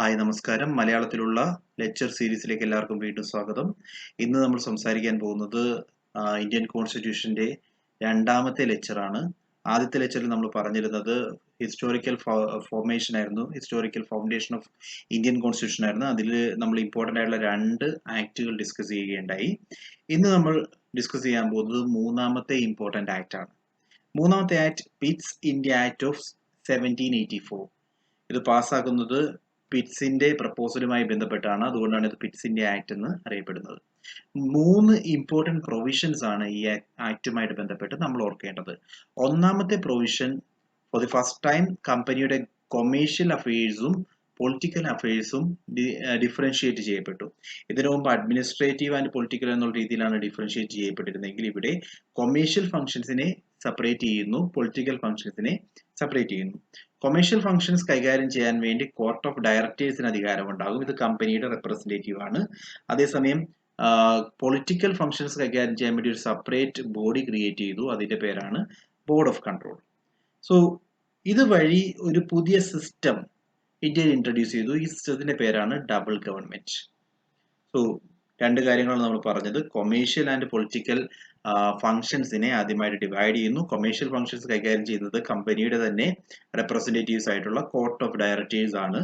Hi നമസ്കാരം. മലയാളത്തിലുള്ള lecture സീരീസിലേക്ക് എല്ലാവർക്കും വീണ്ടും സ്വാഗതം. ഇന്ന് നമ്മൾ സംസാരിക്കാൻ പോകുന്നത് ഇന്ത്യൻ കോൺസ്റ്റിറ്റ്യൂഷന്റെ രണ്ടാമത്തെ ലെക്ചറാണ്. ആദ്യത്തെ ലെക്ചറിൽ നമ്മൾ പറഞ്ഞിരുന്നത് ഹിസ്റ്റോറിക്കൽ ഫോർമേഷൻ ആയിരുന്നു, historical foundation of Indian constitution ആയിരുന്നു. അതിൽ നമ്മൾ ഇമ്പോർട്ടൻ്റ് ആയിട്ടുള്ള രണ്ട് ആക്ടുകൾ ഡിസ്കസ് ചെയ്യുകയുണ്ടായി. ഇന്ന് നമ്മൾ ഡിസ്കസ് ചെയ്യാൻ പോകുന്നത് മൂന്നാമത്തെ ഇമ്പോർട്ടൻ്റ് ആക്ട് ആണ്. മൂന്നാമത്തെ act Pitt's India act of 1784. ഇത് പാസ്സാക്കുന്നത് പിറ്റ്സിന്റെ പ്രപ്പോസലുമായി ബന്ധപ്പെട്ടാണ്. അതുകൊണ്ടാണ് ഇത് പിറ്റ്സ് ഇന്ത്യ ആക്ട് എന്ന് അറിയപ്പെടുന്നത്. 3 ഇമ്പോർട്ടൻറ്റ് പ്രൊവിഷൻസ് ആണ് ഈ ആക്ടുമായിട്ട് ബന്ധപ്പെട്ട് നമ്മൾ ഓർക്കേണ്ടത്. ഒന്നാമത്തെ provision, for the first time കമ്പനിയുടെ കൊമേഴ്ഷ്യൽ അഫയേഴ്സും പൊളിറ്റിക്കൽ അഫയേഴ്സും ഡിഫറൻഷിയേറ്റ് ചെയ്യപ്പെട്ടു. ഇതിനു മുമ്പ് അഡ്മിനിസ്ട്രേറ്റീവ് ആൻഡ് പൊളിറ്റിക്കൽ എന്നുള്ള രീതിയിലാണ് ഡിഫറൻഷിയേറ്റ് ചെയ്യപ്പെട്ടിരുന്നെങ്കിൽ ഇവിടെ കൊമേഴ്ഷ്യൽ ഫംഗ്ഷൻസിനെ സെപ്പറേറ്റ് ചെയ്യുന്നു, പൊളിറ്റിക്കൽ ഫംഗ്ഷൻസിനെ സെപ്പറേറ്റ് ചെയ്യുന്നു. കൊമേഴ്ഷ്യൽ ഫംഗ്ഷൻസ് കൈകാര്യം ചെയ്യാൻ വേണ്ടി കോർട്ട് ഓഫ് ഡയറക്ടേഴ്സിന് അധികാരമുണ്ടാകും. ഇത് കമ്പനിയുടെ റെപ്രസെന്റേറ്റീവ് ആണ്. അതേസമയം പൊളിറ്റിക്കൽ ഫംഗ്ഷൻസ് കൈകാര്യം ചെയ്യാൻ വേണ്ടി ഒരു സെപ്പറേറ്റ് ബോഡി ക്രിയേറ്റ് ചെയ്തു. അതിന്റെ പേരാണ് ബോർഡ് ഓഫ് കൺട്രോൾ. സോ ഇതുവഴി ഒരു പുതിയ സിസ്റ്റം ഇന്ത്യയിൽ ഇൻട്രൊഡ്യൂസ് ചെയ്തു. ഈ സിസ്റ്റത്തിന്റെ പേരാണ് ഡബിൾ ഗവൺമെന്റ്. സോ രണ്ട് കാര്യങ്ങളാണ് നമ്മൾ പറഞ്ഞത്. കൊമേഴ്ഷ്യൽ ആൻഡ് പൊളിറ്റിക്കൽ ഫംഗ്ഷൻസിനെ ആദ്യമായിട്ട് ഡിവൈഡ് ചെയ്യുന്നു. കൊമേഴ്ഷ്യൽ ഫംഗ്ഷൻസ് കൈകാര്യം ചെയ്യുന്നത് കമ്പനിയുടെ തന്നെ റെപ്രസെന്റേറ്റീവ്സ് ആയിട്ടുള്ള കോർട്ട് ഓഫ് ഡയറക്ടേഴ്സ് ആണ്.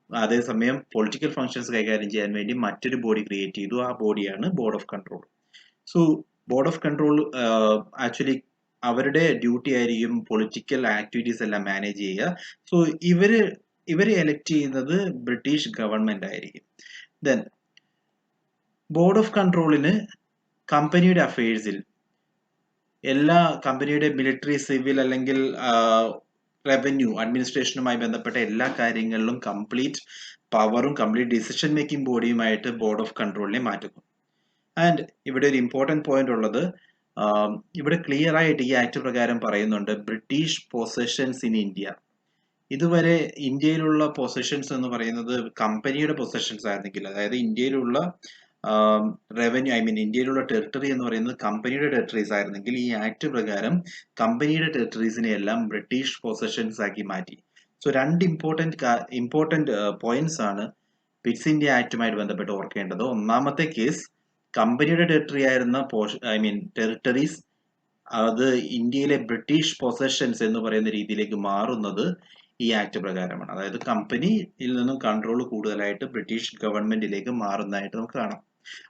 അതേസമയം പൊളിറ്റിക്കൽ ഫംഗ്ഷൻസ് കൈകാര്യം ചെയ്യാൻ വേണ്ടി മറ്റൊരു ബോഡി ക്രിയേറ്റ് ചെയ്തു. ആ ബോഡിയാണ് board of control. So board of control actually അവരുടെ ഡ്യൂട്ടി ആയിരിക്കും പൊളിറ്റിക്കൽ ആക്ടിവിറ്റീസ് എല്ലാം മാനേജ് ചെയ്യുക. സോ ഇവരെ എലക്ട് ചെയ്യുന്നത് ബ്രിട്ടീഷ് ഗവൺമെന്റ് ആയിരിക്കും. ദെൻ ബോർഡ് ഓഫ് കൺട്രോളിന് കമ്പനിയുടെ അഫയേഴ്സിൽ എല്ലാ കമ്പനിയുടെ മിലിറ്ററി, സിവിൽ അല്ലെങ്കിൽ റവന്യൂ അഡ്മിനിസ്ട്രേഷനുമായി ബന്ധപ്പെട്ട എല്ലാ കാര്യങ്ങളിലും കംപ്ലീറ്റ് പവറും കംപ്ലീറ്റ് ഡിസിഷൻ മേക്കിംഗ് ബോഡിയുമായിട്ട് ബോർഡ് ഓഫ് കൺട്രോളിനെ മാറ്റുന്നു. ആൻഡ് ഇവിടെ ഒരു ഇമ്പോർട്ടൻറ്റ് പോയിന്റ് ഉള്ളത്, ഇവിടെ ക്ലിയർ ആയിട്ട് ഈ ആക്ട് പ്രകാരം പറയുന്നുണ്ട് ബ്രിട്ടീഷ് പൊസഷൻസ് ഇൻ ഇന്ത്യ. ഇതുവരെ ഇന്ത്യയിലുള്ള പൊസഷൻസ് എന്ന് പറയുന്നത് കമ്പനിയുടെ പൊസഷൻസ് ആയിരുന്നെങ്കിൽ, അതായത് ഇന്ത്യയിലുള്ള റവന്യൂ ഇന്ത്യയിലുള്ള ടെറിട്ടറി എന്ന് പറയുന്നത് കമ്പനിയുടെ ടെറിട്ടറീസ് ആയിരുന്നെങ്കിൽ, ഈ ആക്ട് പ്രകാരം കമ്പനിയുടെ ടെറിട്ടറീസിനെ എല്ലാം ബ്രിട്ടീഷ് പൊസഷൻസ് ആക്കി മാറ്റി. സോ രണ്ട് ഇമ്പോർട്ടൻറ്റ് പോയിന്റ്സ് ആണ് പിറ്റ്സ് ഇന്ത്യ ആക്ടുമായിട്ട് ബന്ധപ്പെട്ട് ഓർക്കേണ്ടത്. ഒന്നാമത്തെ കേസ്, കമ്പനിയുടെ ടെറിട്ടറി ആയിരുന്ന ടെറിട്ടറീസ് അത് ഇന്ത്യയിലെ ബ്രിട്ടീഷ് പൊസഷൻസ് എന്ന് പറയുന്ന രീതിയിലേക്ക് മാറുന്നത് ഈ ആക്ട് പ്രകാരമാണ്. അതായത് കമ്പനിയിൽ നിന്നും കൺട്രോൾ കൂടുതലായിട്ട് ബ്രിട്ടീഷ് ഗവൺമെന്റിലേക്ക് മാറുന്നതായിട്ട് നമുക്ക് കാണാം.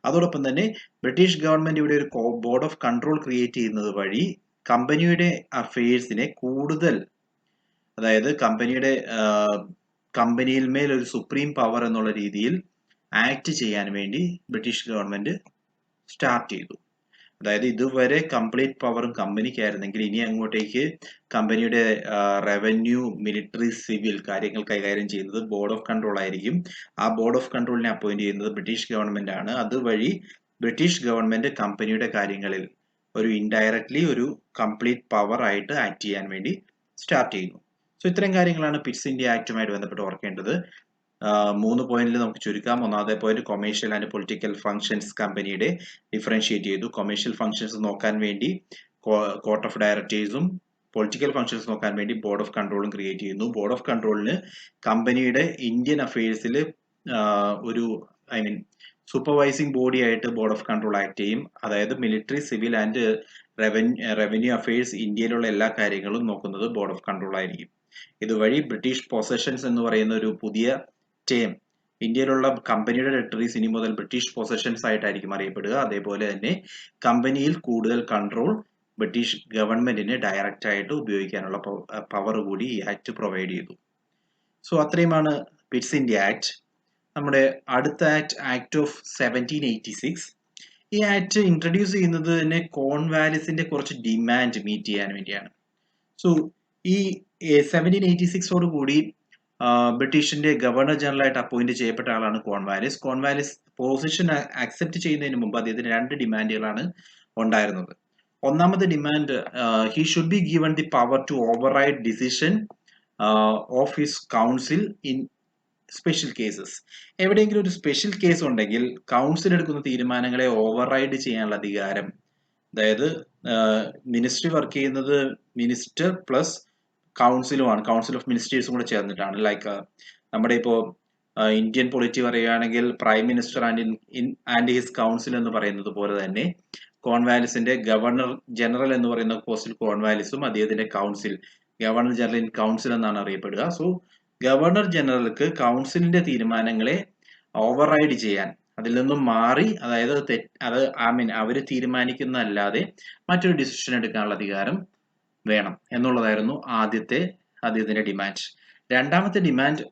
അതോടൊപ്പം തന്നെ ബ്രിട്ടീഷ് ഗവൺമെന്റ് ഇവിടെ ഒരു ബോർഡ് ഓഫ് കൺട്രോൾ ക്രിയേറ്റ് ചെയ്യുന്നത് വഴി കമ്പനിയുടെ അഫയേഴ്സിനെ കൂടുതൽ, അതായത് കമ്പനിയിൽ മേൽ ഒരു സുപ്രീം പവർ എന്നുള്ള രീതിയിൽ ആക്ട് ചെയ്യാൻ വേണ്ടി ബ്രിട്ടീഷ് ഗവൺമെന്റ് സ്റ്റാർട്ട് ചെയ്തു. അതായത് ഇതുവരെ കംപ്ലീറ്റ് പവറും കമ്പനിക്കായിരുന്നെങ്കിൽ ഇനി അങ്ങോട്ടേക്ക് കമ്പനിയുടെ റവന്യൂ, മിലിറ്ററി, സിവിൽ കാര്യങ്ങൾ കൈകാര്യം ചെയ്യുന്നത് ബോർഡ് ഓഫ് കൺട്രോൾ ആയിരിക്കും. ആ ബോർഡ് ഓഫ് കൺട്രോളിനെ അപ്പോയിന്റ് ചെയ്യുന്നത് ബ്രിട്ടീഷ് ഗവൺമെന്റ് ആണ്. അതുവഴി ബ്രിട്ടീഷ് ഗവൺമെന്റ് കമ്പനിയുടെ കാര്യങ്ങളിൽ ഒരു ഇൻഡയറക്ട്ലി ഒരു കംപ്ലീറ്റ് പവർ ആയിട്ട് ആക്ട് ചെയ്യാൻ വേണ്ടി സ്റ്റാർട്ട് ചെയ്യുന്നു. സോ ഇത്രയും കാര്യങ്ങളാണ് പിറ്റ്സ് ഇന്ത്യ ആക്ടുമായിട്ട് ബന്ധപ്പെട്ട് ഓർക്കേണ്ടത്. 3 പോയിന്റിൽ നമുക്ക് ചുരുക്കാം. ഒന്നാമത്തെ point, commercial and political functions കമ്പനിയുടെ ഡിഫറൻഷിയേറ്റ് ചെയ്തു. കൊമേഴ്ഷ്യൽ ഫംഗ്ഷൻസ് നോക്കാൻ വേണ്ടി കോർട്ട് ഓഫ് ഡയറക്ടേഴ്സും പൊളിറ്റിക്കൽ ഫംഗ്ഷൻസ് നോക്കാൻ വേണ്ടി ബോർഡ് ഓഫ് കൺട്രോളും ക്രിയേറ്റ് ചെയ്യുന്നു. ബോർഡ് ഓഫ് കൺട്രോളിന് കമ്പനിയുടെ ഇന്ത്യൻ അഫയേഴ്സിൽ ഒരു സൂപ്പർവൈസിംഗ് ബോഡി ആയിട്ട് ബോർഡ് ഓഫ് കൺട്രോൾ ആക്ട് ചെയ്യും. അതായത് military, civil and revenue affairs, ഇന്ത്യയിലുള്ള എല്ലാ കാര്യങ്ങളും നോക്കുന്നത് ബോർഡ് ഓഫ് കൺട്രോൾ ആയിരിക്കും. ഇതുവഴി ബ്രിട്ടീഷ് പൊസഷൻസ് എന്ന് പറയുന്ന ഒരു പുതിയ ടേം, ഇന്ത്യയിലുള്ള കമ്പനിയുടെ ടെറിട്ടറീസ് ഇനി മുതൽ ബ്രിട്ടീഷ് പൊസഷൻസ് ആയിട്ടായിരിക്കും അറിയപ്പെടുക. അതേപോലെ തന്നെ കമ്പനിയിൽ കൂടുതൽ കൺട്രോൾ ബ്രിട്ടീഷ് ഗവൺമെന്റിന് ഡയറക്റ്റ് ആയിട്ട് ഉപയോഗിക്കാനുള്ള പവർ കൂടി ഈ ആക്ട് പ്രൊവൈഡ് ചെയ്തു. സോ അത്രയുമാണ് പിറ്റ്സ് ഇന്ത്യ ആക്ട്. നമ്മുടെ അടുത്ത ആക്ട് ഓഫ് 1786. ഈ ആക്ട് ഇൻട്രൊഡ്യൂസ് ചെയ്യുന്നത് തന്നെ കോൺവാലിസിന്റെ കുറച്ച് ഡിമാൻഡ് മീറ്റ് ചെയ്യാൻ വേണ്ടിയാണ്. സോ ഈ 1786 കൂടി ബ്രിട്ടീഷിന്റെ ഗവർണർ ജനറൽ ആയിട്ട് അപ്പോയിന്റ് ചെയ്യപ്പെട്ട ആളാണ് കോൺവാലിസ്. കോൺവാലിസ് പൊസിഷൻ അക്സെപ്റ്റ് ചെയ്യുന്നതിന് മുമ്പ് അദ്ദേഹത്തിന് 2 ഡിമാൻഡുകളാണ് ഉണ്ടായിരുന്നത്. ഒന്നാമത്തെ demand, he should be given the power to override decision of his council in special cases. എവിടെയെങ്കിലും ഒരു സ്പെഷ്യൽ കേസ് ഉണ്ടെങ്കിൽ കൗൺസിൽ എടുക്കുന്ന തീരുമാനങ്ങളെ ഓവർറൈഡ് ചെയ്യാനുള്ള അധികാരം, അതായത് മിനിസ്ട്രി വർക്ക് ചെയ്യുന്നത് മിനിസ്റ്റർ പ്ലസ് കൗൺസിലുമാണ്, കൗൺസിൽ ഓഫ് മിനിസ്റ്റേഴ്സും കൂടെ ചേർന്നിട്ടാണ്. ലൈക്ക് നമ്മുടെ ഇപ്പോൾ ഇന്ത്യൻ പൊളിറ്റി പറയുകയാണെങ്കിൽ prime minister and his council എന്ന് പറയുന്നത് പോലെ തന്നെ കോൺവാലിസിന്റെ ഗവർണർ ജനറൽ എന്ന് പറയുന്ന പോസ്റ്റിൽ കോൺവാലിസും അദ്ദേഹത്തിന്റെ council governor general in council എന്നാണ് അറിയപ്പെടുക. സോ ഗവർണർ ജനറൽക്ക് കൗൺസിലിന്റെ തീരുമാനങ്ങളെ ഓവർ റൈഡ് ചെയ്യാൻ, അതിൽ നിന്നും മാറി, അതായത് അവര് തീരുമാനിക്കുന്നതല്ലാതെ മറ്റൊരു ഡിസിഷൻ എടുക്കാനുള്ള അധികാരം വേണം എന്നുള്ളതായിരുന്നു അദ്ദേഹത്തിന്റെ ഡിമാൻഡ്. രണ്ടാമത്തെ ഡിമാൻഡ്,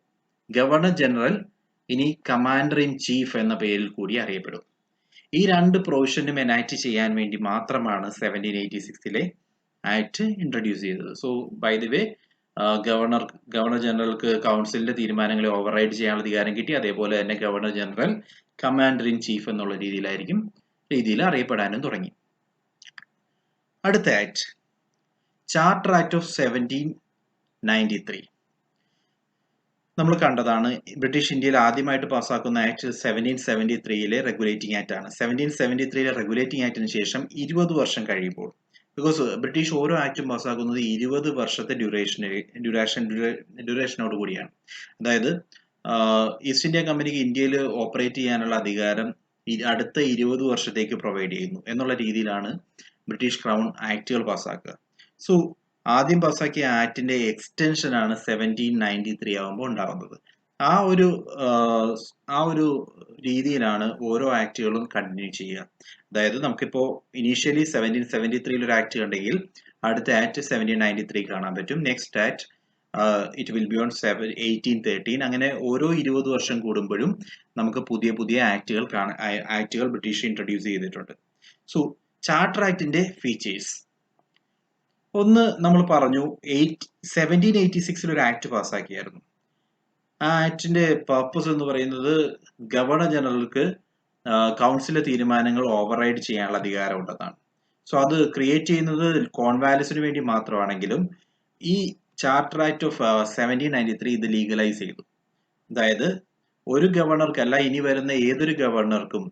ഗവർണർ ജനറൽ ഇനി കമാൻഡർ ഇൻ ചീഫ് എന്ന പേരിൽ കൂടി അറിയപ്പെടും. ഈ രണ്ട് പ്രൊവിഷനും എനാക്ട് ചെയ്യാൻ വേണ്ടി മാത്രമാണ് 1786 ആക്ട് ഇൻട്രൊഡ്യൂസ് ചെയ്തത്. So by the way, governor ജനറൽക്ക് കൗൺസിലിന്റെ തീരുമാനങ്ങളെ ഓവർറൈഡ് ചെയ്യാനുള്ള അധികാരം കിട്ടി. അതേപോലെ തന്നെ governor general commander in chief എന്നുള്ള രീതിയിൽ അറിയപ്പെടാനും തുടങ്ങി. അടുത്ത ആക്ട്, ചാർട്ടർ ആക്ട് ഓഫ് 1793. നമ്മൾ കണ്ടതാണ്, ബ്രിട്ടീഷ് ഇന്ത്യയിൽ ആദ്യമായിട്ട് പാസ്സാക്കുന്ന ആക്ട് 1773 റെഗുലേറ്റിംഗ് ആക്ട് ആണ്. 1773 റെഗുലേറ്റിംഗ് ആക്ടിന് ശേഷം 20 വർഷം കഴിയുമ്പോൾ, ബിക്കോസ് ബ്രിട്ടീഷ് ഓരോ ആക്ടും പാസ്സാക്കുന്നത് 20 വർഷത്തെ ഡ്യൂറേഷനോട് കൂടിയാണ്. അതായത് ഈസ്റ്റ് ഇന്ത്യ കമ്പനിക്ക് ഇന്ത്യയിൽ ഓപ്പറേറ്റ് ചെയ്യാനുള്ള അധികാരം അടുത്ത 20 വർഷത്തേക്ക് പ്രൊവൈഡ് ചെയ്യുന്നു എന്നുള്ള രീതിയിലാണ് ബ്രിട്ടീഷ് ക്രൗൺ ആക്ടുകൾ പാസ്സാക്കുക. സോ ആദ്യം പാസ്സാക്കിയ ആക്ടിന്റെ എക്സ്റ്റൻഷൻ ആണ് 1793 ആകുമ്പോൾ ഉണ്ടാകുന്നത്. ആ ഒരു രീതിയിലാണ് ഓരോ ആക്ടുകളും കണ്ടിന്യൂ ചെയ്യുക. അതായത് നമുക്കിപ്പോ ഇനീഷ്യലി 1773 ഒരു ആക്ട് കണ്ടെങ്കിൽ അടുത്ത ആക്ട് 1793 കാണാൻ പറ്റും. Next act it will be on 1813. അങ്ങനെ ഓരോ 20 വർഷം കൂടുമ്പോഴും നമുക്ക് പുതിയ പുതിയ ആക്ടുകൾ ബ്രിട്ടീഷ് ഇൻട്രൊഡ്യൂസ് ചെയ്തിട്ടുണ്ട്. സോ ചാർട്ടർ ആക്ടിന്റെ ഫീച്ചേഴ്സ് ഒന്ന് നമ്മൾ പറഞ്ഞു, 1786 ഒരു ആക്ട് പാസ്സാക്കിയായിരുന്നു. ആ ആക്ടിന്റെ പർപ്പസ് എന്ന് പറയുന്നത് ഗവർണർ ജനറൽക്ക് കൗൺസിലെ തീരുമാനങ്ങൾ ഓവർറൈഡ് ചെയ്യാനുള്ള അധികാരം ഉണ്ടെന്നാണ്. സോ അത് ക്രിയേറ്റ് ചെയ്യുന്നത് കോൺവാലിസിന് വേണ്ടി മാത്രമാണെങ്കിലും ഈ ചാർട്ടർ ആക്ട് ഓഫ് 1793 ഇത് ലീഗലൈസ് ചെയ്തു. അതായത് ഒരു ഗവർണർക്കല്ല, ഇനി വരുന്ന ഏതൊരു ഗവർണർക്കും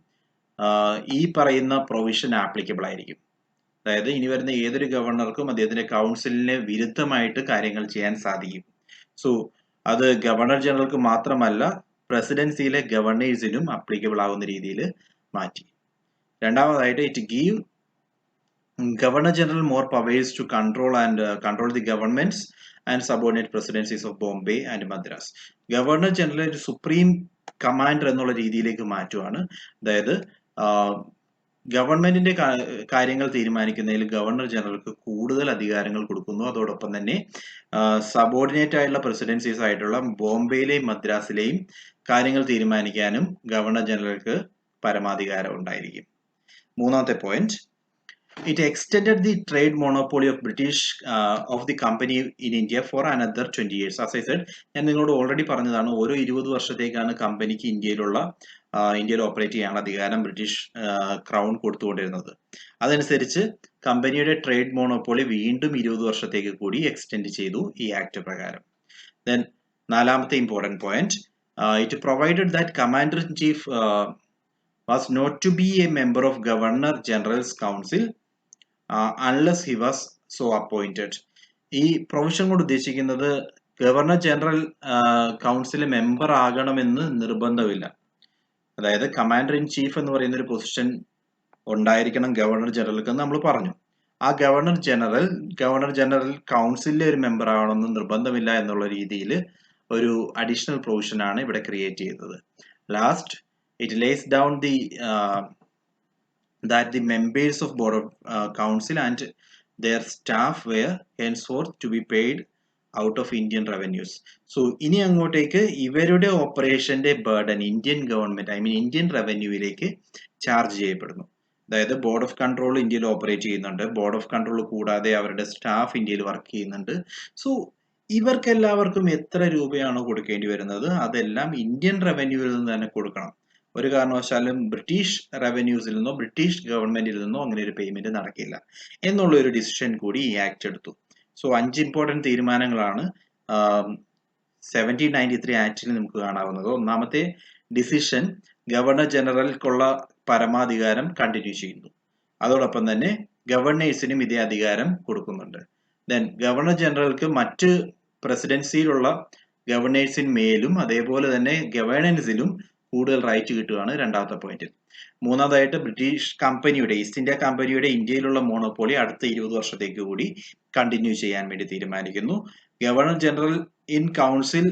ഈ പറയുന്ന പ്രൊവിഷൻ ആപ്ലിക്കബിൾ ആയിരിക്കും. അതായത് ഇനി വരുന്ന ഏതൊരു ഗവർണർക്കും അദ്ദേഹത്തിന്റെ കൗൺസിലിന് വിരുദ്ധമായിട്ട് കാര്യങ്ങൾ ചെയ്യാൻ സാധിക്കും. സോ അത് ഗവർണർ ജനറൽക്ക് മാത്രമല്ല, പ്രസിഡൻസിയിലെ ഗവർണേഴ്സിനും അപ്ലിക്കബിൾ ആവുന്ന രീതിയിൽ മാറ്റി. രണ്ടാമതായിട്ട്, it give governor general more powers to control the governments and subordinate presidencies of Bombay and Madras. Governor general ഒരു സുപ്രീം കമാൻഡർ എന്നുള്ള രീതിയിലേക്ക് മാറ്റുവാണ്. അതായത് ഗവൺമെന്റിന്റെ കാര്യങ്ങൾ തീരുമാനിക്കുന്നതിൽ ഗവർണർ ജനറൽക്ക് കൂടുതൽ അധികാരങ്ങൾ കൊടുക്കുന്നു. അതോടൊപ്പം തന്നെ സബോർഡിനേറ്റ് ആയിട്ടുള്ള പ്രസിഡൻസീസ് ആയിട്ടുള്ള ബോംബെയിലെയും മദ്രാസിലെയും കാര്യങ്ങൾ തീരുമാനിക്കാനും ഗവർണർ ജനറൽക്ക് പരമാധികാരം ഉണ്ടായിരിക്കും. മൂന്നാമത്തെ point, it extended the trade monopoly of British of the company in India for another 20 years. As I said, ഞാൻ നിങ്ങളോട് ഓൾറെഡി പറഞ്ഞതാണ്, ഓരോ 20 വർഷത്തേക്കാണ് കമ്പനിക്ക് ഇന്ത്യയിൽ ഓപ്പറേറ്റ് ചെയ്യാനുള്ള അധികാരം ബ്രിട്ടീഷ് ക്രൗൺ കൊടുത്തുകൊണ്ടിരുന്നത്. അതനുസരിച്ച് കമ്പനിയുടെ ട്രേഡ് മോണോപോളി വീണ്ടും 20 വർഷത്തേക്ക് കൂടി എക്സ്റ്റെൻഡ് ചെയ്തു ഈ ആക്ട് പ്രകാരം. ദെൻ നാലാമത്തെ important point, it provided that commander in chief was not to be a member of Governor General's Council unless he was so appointed. ഈ പ്രൊവിഷൻ കൊണ്ട് ഉദ്ദേശിക്കുന്നത് ഗവർണർ ജനറൽ കൗൺസിൽ മെമ്പർ ആകണമെന്ന് നിർബന്ധമില്ല. അതായത് commander in chief എന്ന് പറയുന്ന ഒരു position ഉണ്ടായിരിക്കണം governor ജനറൽക്ക് എന്ന് നമ്മൾ പറഞ്ഞു. ആ ഗവർണർ ജനറൽ കൗൺസിലിലെ ഒരു മെമ്പർ ആവണമെന്ന് നിർബന്ധമില്ല എന്നുള്ള രീതിയിൽ ഒരു അഡീഷണൽ പ്രൊവിഷൻ ആണ് ഇവിടെ ക്രിയേറ്റ് ചെയ്തത്. Last, it lays down that the members of board of council and their staff were henceforth to be paid out of Indian revenues. So ഇനി അങ്ങോട്ടേക്ക് ഇവരുടെ ഓപ്പറേഷന്റെ ബർഡൻ ഇന്ത്യൻ ഗവൺമെന്റ്, ഇന്ത്യൻ റവന്യൂവിലേക്ക് charge ചെയ്യപ്പെടുന്നു. അതായത് ബോർഡ് ഓഫ് കൺട്രോൾ ഇന്ത്യയിൽ operate ചെയ്യുന്നുണ്ട്. Board of control കൂടാതെ അവരുടെ സ്റ്റാഫ് ഇന്ത്യയിൽ വർക്ക് ചെയ്യുന്നുണ്ട്. സോ ഇവർക്കെല്ലാവർക്കും എത്ര രൂപയാണോ കൊടുക്കേണ്ടി വരുന്നത് അതെല്ലാം ഇന്ത്യൻ റവന്യൂവിൽ നിന്ന് തന്നെ കൊടുക്കണം. ഒരു കാരണവശാലും ബ്രിട്ടീഷ് റവന്യൂസിൽ നിന്നോ ബ്രിട്ടീഷ് ഗവൺമെന്റിൽ നിന്നോ അങ്ങനെ ഒരു പേയ്മെന്റ് നടക്കില്ല എന്നുള്ള ഒരു ഡിസിഷൻ കൂടി ഈ ആക്ട് എടുത്തു. സോ 5 ഇമ്പോർട്ടന്റ് തീരുമാനങ്ങളാണ് 1793 ആക്ടിൽ നമുക്ക് കാണാവുന്നത്. ഒന്നാമത്തെ ഡിസിഷൻ, ഗവർണർ ജനറൽക്കുള്ള പരമാധികാരം കണ്ടിന്യൂ ചെയ്യുന്നു. അതോടൊപ്പം തന്നെ ഗവർണേഴ്സിനും ഇതേ അധികാരം കൊടുക്കുന്നുണ്ട്. ദെൻ ഗവർണർ ജനറൽക്ക് മറ്റ് പ്രസിഡൻസിയിലുള്ള ഗവർണേഴ്സിന്മേലും അതേപോലെ തന്നെ ഗവേണൻസിലും കൂടുതൽ റൈറ്റ് കിട്ടുകയാണ് രണ്ടാമത്തെ പോയിന്റ്. മൂന്നാമതായിട്ട് ബ്രിട്ടീഷ് കമ്പനിയുടെ ഈസ്റ്റ് ഇന്ത്യ കമ്പനിയുടെ ഇന്ത്യയിലുള്ള മോണോപോളി അടുത്ത 20 വർഷത്തേക്ക് കൂടി കണ്ടിന്യൂ ചെയ്യാൻ വേണ്ടി തീരുമാനിക്കുന്നു. Governor general in council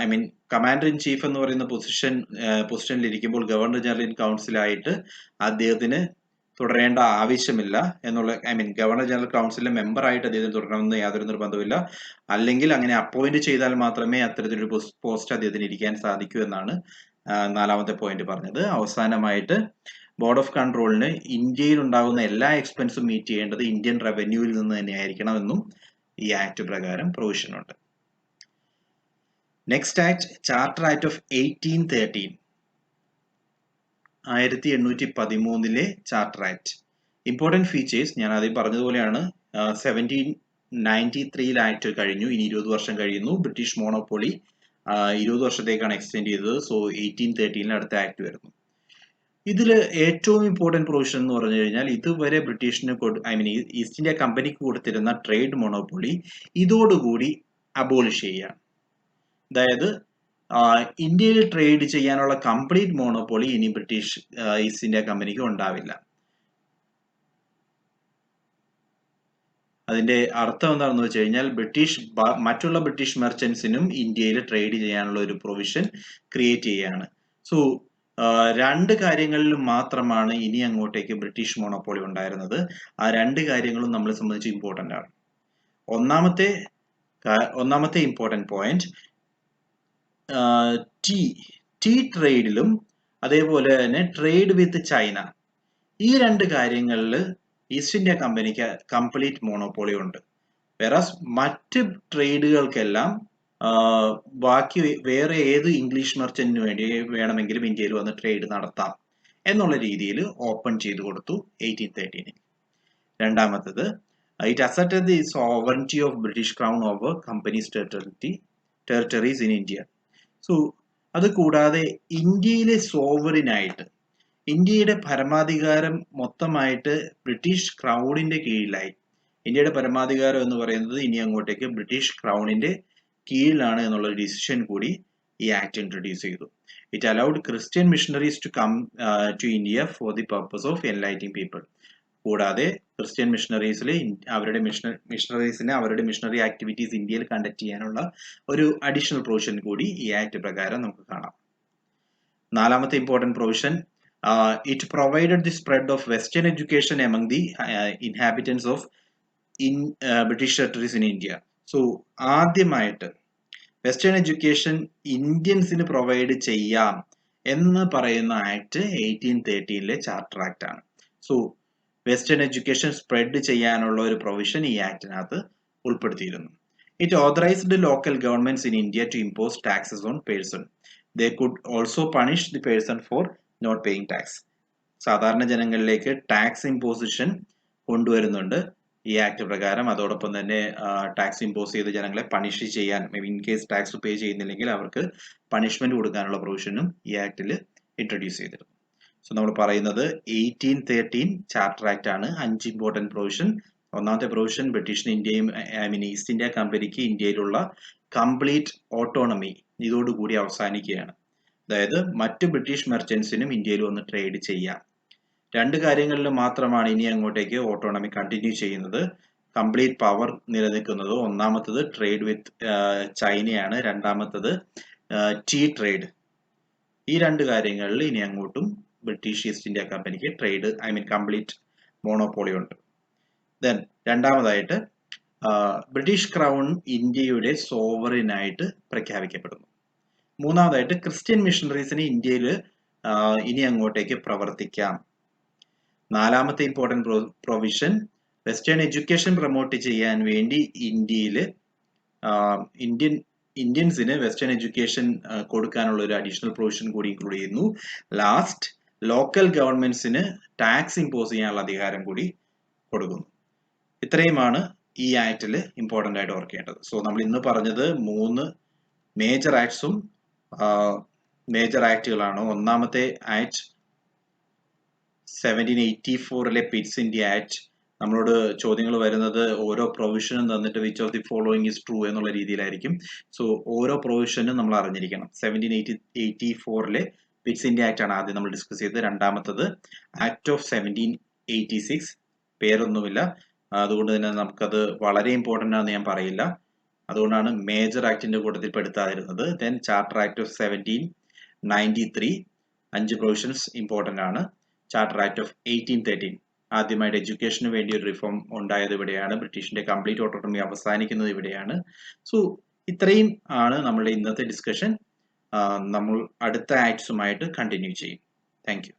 I mean commander in chief എന്ന് പറയുന്ന പൊസിഷനിൽ ഇരിക്കുമ്പോൾ ഗവർണർ ജനറൽ ഇൻ കൗൺസിലായിട്ട് അദ്ദേഹത്തിന് തുടരേണ്ട ആവശ്യമില്ല എന്നുള്ള ഗവർണർ ജനറൽ കൗൺസിലിലെ മെമ്പർ ആയിട്ട് അദ്ദേഹത്തിന് തുടരണമെന്ന് യാതൊരു നിർബന്ധമില്ല. അല്ലെങ്കിൽ അങ്ങനെ അപ്പോയിന്റ് ചെയ്താൽ മാത്രമേ അത്തരത്തിലൊരു പോസ്റ്റ് അദ്ദേഹത്തിന് ഇരിക്കാൻ സാധിക്കൂ എന്നാണ് നാലാമത്തെ പോയിന്റ് പറഞ്ഞത്. അവസാനമായിട്ട് ബോർഡ് ഓഫ് കൺട്രോളിന് ഇന്ത്യയിൽ ഉണ്ടാകുന്ന എല്ലാ എക്സ്പെൻസും മീറ്റ് ചെയ്യേണ്ടത് ഇന്ത്യൻ റവന്യൂവിൽ നിന്ന് തന്നെ ആയിരിക്കണമെന്നും ഈ ആക്ട് പ്രകാരം പ്രൊവിഷൻ ഉണ്ട്. Next act, charter act of 1813. 1813 charter act. Important features ഞാൻ ആദ്യം പറഞ്ഞതുപോലെയാണ്. 1793 ആക്ട് കഴിഞ്ഞു, ഇനി 20 വർഷം കഴിയുന്നു. ബ്രിട്ടീഷ് മോണോപോളി 20 വർഷത്തേക്കാണ് എക്സ്റ്റെൻഡ് ചെയ്തത്. സോ 1813 അടുത്ത ആക്ട് വരുന്നു. ഇതിൽ ഏറ്റവും ഇമ്പോർട്ടന്റ് പ്രൊവിഷൻ എന്ന് പറഞ്ഞു കഴിഞ്ഞാൽ ഇതുവരെ ബ്രിട്ടീഷിന് ഈസ്റ്റ് ഇന്ത്യ കമ്പനിക്ക് കൊടുത്തിരുന്ന ട്രേഡ് മോണോപോളി ഇതോടുകൂടി അബോളിഷ് ചെയ്യുകയാണ്. അതായത് ഇന്ത്യയിൽ ട്രേഡ് ചെയ്യാനുള്ള കംപ്ലീറ്റ് മോണോപോളി ഇനി ബ്രിട്ടീഷ് ഈസ്റ്റ് ഇന്ത്യ കമ്പനിക്ക് ഉണ്ടാവില്ല. അതിന്റെ അർത്ഥം എന്താണെന്ന് വെച്ച് കഴിഞ്ഞാൽ മറ്റുള്ള ബ്രിട്ടീഷ് മെർച്ചൻസിനും ഇന്ത്യയിൽ ട്രേഡ് ചെയ്യാനുള്ള ഒരു പ്രൊവിഷൻ ക്രിയേറ്റ് ചെയ്യുകയാണ്. സോ രണ്ട് കാര്യങ്ങളിലും മാത്രമാണ് ഇനി അങ്ങോട്ടേക്ക് ബ്രിട്ടീഷ് മോണോപോളി ഉണ്ടായിരുന്നത്. ആ രണ്ട് കാര്യങ്ങളും നമ്മളെ സംബന്ധിച്ച് ഇമ്പോർട്ടന്റ് ആണ്. ഒന്നാമത്തെ ഇമ്പോർട്ടന്റ് പോയിന്റ്, ടീ ട്രേഡിലും അതേപോലെ തന്നെ ട്രേഡ് വിത്ത് ചൈന, ഈ രണ്ട് കാര്യങ്ങളിൽ ഈസ്റ്റ് ഇന്ത്യ കമ്പനിക്ക് കംപ്ലീറ്റ് മോണോപോളി ഉണ്ട്. വേറാസ് മറ്റ് ട്രേഡുകൾക്കെല്ലാം ബാക്കി വേറെ ഏത് ഇംഗ്ലീഷ് മെർച്ചന്റിന് വേണ്ടി വേണമെങ്കിലും ഇന്ത്യയിൽ വന്ന് ട്രേഡ് നടത്താം എന്നുള്ള രീതിയിൽ ഓപ്പൺ ചെയ്തു കൊടുത്തു 1813. രണ്ടാമത്തത്, it asserted the sovereignty of British crown over companies territories in India. So അത് കൂടാതെ ഇന്ത്യയിലെ സോവറിനായിട്ട് ഇന്ത്യയുടെ പരമാധികാരം മൊത്തമായിട്ട് ബ്രിട്ടീഷ് ക്രൗണിന്റെ കീഴിലായി. ഇന്ത്യയുടെ പരമാധികാരം എന്ന് പറയുന്നത് ഇനി അങ്ങോട്ടേക്ക് ബ്രിട്ടീഷ് ക്രൗണിന്റെ കീഴിലാണ് എന്നുള്ള ഡിസിഷൻ കൂടി ഈ ആക്ട് ഇൻട്രൊഡ്യൂസ് ചെയ്തു. It allowed Christian missionaries to come to India for the purpose of enlightening people. കൂടാതെ ക്രിസ്ത്യൻ മിഷണറീസിന് അവരുടെ മിഷണറി ആക്ടിവിറ്റീസ് ഇന്ത്യയിൽ കണ്ടക്ട് ചെയ്യാനുള്ള ഒരു അഡീഷണൽ പ്രൊവിഷൻ കൂടി ഈ ആക്ട് പ്രകാരം നമുക്ക് കാണാം. നാലാമത്തെ important provision, it provided the spread of Western education among the inhabitants of British territories in India. So ആദ്യമായിട്ട് വെസ്റ്റേൺ എഡ്യൂക്കേഷൻ ഇന്ത്യൻസിന് പ്രൊവൈഡ് ചെയ്യാം എന്ന് പറയുന്ന ആക്ട് 1813 ചാർട്ടർ ആക്ട് ആണ്. സോ വെസ്റ്റേൺ എഡ്യൂക്കേഷൻ സ്പ്രെഡ് ചെയ്യാനുള്ള ഒരു പ്രൊവിഷൻ ഈ ആക്ടിനകത്ത് ഉൾപ്പെടുത്തിയിരുന്നു. It authorised local governments in India to impose taxes on person. They could also punish the person for not paying tax. സാധാരണ ജനങ്ങളിലേക്ക് ടാക്സ് ഇമ്പോസിഷൻ കൊണ്ടുവരുന്നുണ്ട് ഈ ആക്ട് പ്രകാരം. അതോടൊപ്പം തന്നെ ടാക്സ് ഇമ്പോസ് ചെയ്ത് ജനങ്ങളെ പണിഷ് ചെയ്യാൻ, ഇൻ കേസ് ടാക്സ് പേ ചെയ്യുന്നില്ലെങ്കിൽ അവർക്ക് പണിഷ്മെന്റ് കൊടുക്കാനുള്ള പ്രൊവിഷനും ഈ ആക്ടിൽ ഇൻട്രൊഡ്യൂസ് ചെയ്തിരുന്നു. സോ നമ്മൾ പറയുന്നത് 1813 ചാർട്ടർ ആക്ട് ആണ്. 5 ഇമ്പോർട്ടന്റ് പ്രൊവിഷൻ. ഒന്നാമത്തെ പ്രൊവിഷൻ, ബ്രിട്ടീഷിന് ഈസ്റ്റ് ഇന്ത്യ കമ്പനിക്ക് ഇന്ത്യയിലുള്ള കംപ്ലീറ്റ് ഓട്ടോണമി ഇതോടുകൂടി അവസാനിക്കുകയാണ്. അതായത് മറ്റ് ബ്രിട്ടീഷ് മെർച്ചൻസിനും ഇന്ത്യയിൽ വന്ന് ട്രേഡ് ചെയ്യാം. രണ്ട് കാര്യങ്ങളിൽ മാത്രമാണ് ഇനി അങ്ങോട്ടേക്ക് ഓട്ടോണമി കണ്ടിന്യൂ ചെയ്യുന്നത്, കംപ്ലീറ്റ് പവർ നിലനിൽക്കുന്നത്. ഒന്നാമത്തത് ട്രേഡ് വിത്ത് ചൈനയാണ്, രണ്ടാമത്തത് ടീ ട്രേഡ്. ഈ രണ്ട് കാര്യങ്ങളിൽ ഇനി അങ്ങോട്ടും ബ്രിട്ടീഷ് ഈസ്റ്റ് ഇന്ത്യ കമ്പനിക്ക് കംപ്ലീറ്റ് മോണോപോളി ഉണ്ട്. ദെൻ രണ്ടാമതായിട്ട് ബ്രിട്ടീഷ് ക്രൗൺ ഇന്ത്യയുടെ സോവറിനായിട്ട് പ്രഖ്യാപിക്കപ്പെടുന്നു. മൂന്നാമതായിട്ട് ക്രിസ്ത്യൻ മിഷണറീസിന് ഇന്ത്യയിൽ ഇനി അങ്ങോട്ടേക്ക് പ്രവർത്തിക്കാം. നാലാമത്തെ important provision, western education promote ചെയ്യാൻ വേണ്ടി ഇന്ത്യൻസിന് വെസ്റ്റേൺ എഡ്യൂക്കേഷൻ കൊടുക്കാനുള്ള ഒരു അഡീഷണൽ പ്രൊവിഷൻ കൂടി ഇൻക്ലൂഡ് ചെയ്യുന്നു. ലാസ്റ്റ്, ലോക്കൽ ഗവൺമെന്റ്സിന് ടാക്സ് ഇമ്പോസ് ചെയ്യാനുള്ള അധികാരം കൂടി കൊടുക്കുന്നു. ഇത്രയുമാണ് ഈ ആക്ടിൽ ഇമ്പോർട്ടന്റ് ആയിട്ട് വർക്ക് ചെയ്യേണ്ടത്. സോ നമ്മൾ ഇന്ന് പറഞ്ഞത് 3 മേജർ ആക്ടുകളാണ്. ഒന്നാമത്തെ ആക്ട് 1784 പിറ്റ്സ് ഇന്ത്യ ആക്ട്, നമ്മളോട് ചോദ്യങ്ങൾ വരുന്നത് ഓരോ പ്രൊവിഷനും തന്നിട്ട് which of the following is true എന്നുള്ള രീതിയിലായിരിക്കും. സോ ഓരോ പ്രൊവിഷനും നമ്മൾ അറിഞ്ഞിരിക്കണം. 1784 പിറ്റ്സ് ഇന്ത്യ ആക്ട് ആണ് ആദ്യം നമ്മൾ ഡിസ്കസ് ചെയ്തത്. രണ്ടാമത്തത് ആക്ട് ഓഫ് 1786, പേരൊന്നുമില്ല, അതുകൊണ്ട് തന്നെ നമുക്കത് വളരെ ഇമ്പോർട്ടന്റ് ആണെന്ന് ഞാൻ പറയില്ല. അതുകൊണ്ടാണ് മേജർ ആക്ടിന്റെ കൂട്ടത്തിൽ പെടുത്താതിരുന്നത്. Then charter act of 1793, 5 provisions important ആണ്. ചാർട്ടർ ആക്ട് ഓഫ് 1813, ആദ്യമായിട്ട് എഡ്യൂക്കേഷന് വേണ്ടി ഒരു റിഫോം ഉണ്ടായത് ഇവിടെയാണ്. ബ്രിട്ടീഷിന്റെ കംപ്ലീറ്റ് ഓട്ടോണമി അവസാനിക്കുന്നത് ഇവിടെയാണ്. സോ ഇത്രയും ആണ് നമ്മളുടെ ഇന്നത്തെ ഡിസ്കഷൻ. നമ്മൾ അടുത്ത ആക്ട്സുമായിട്ട് കണ്ടിന്യൂ ചെയ്യും. Thank you.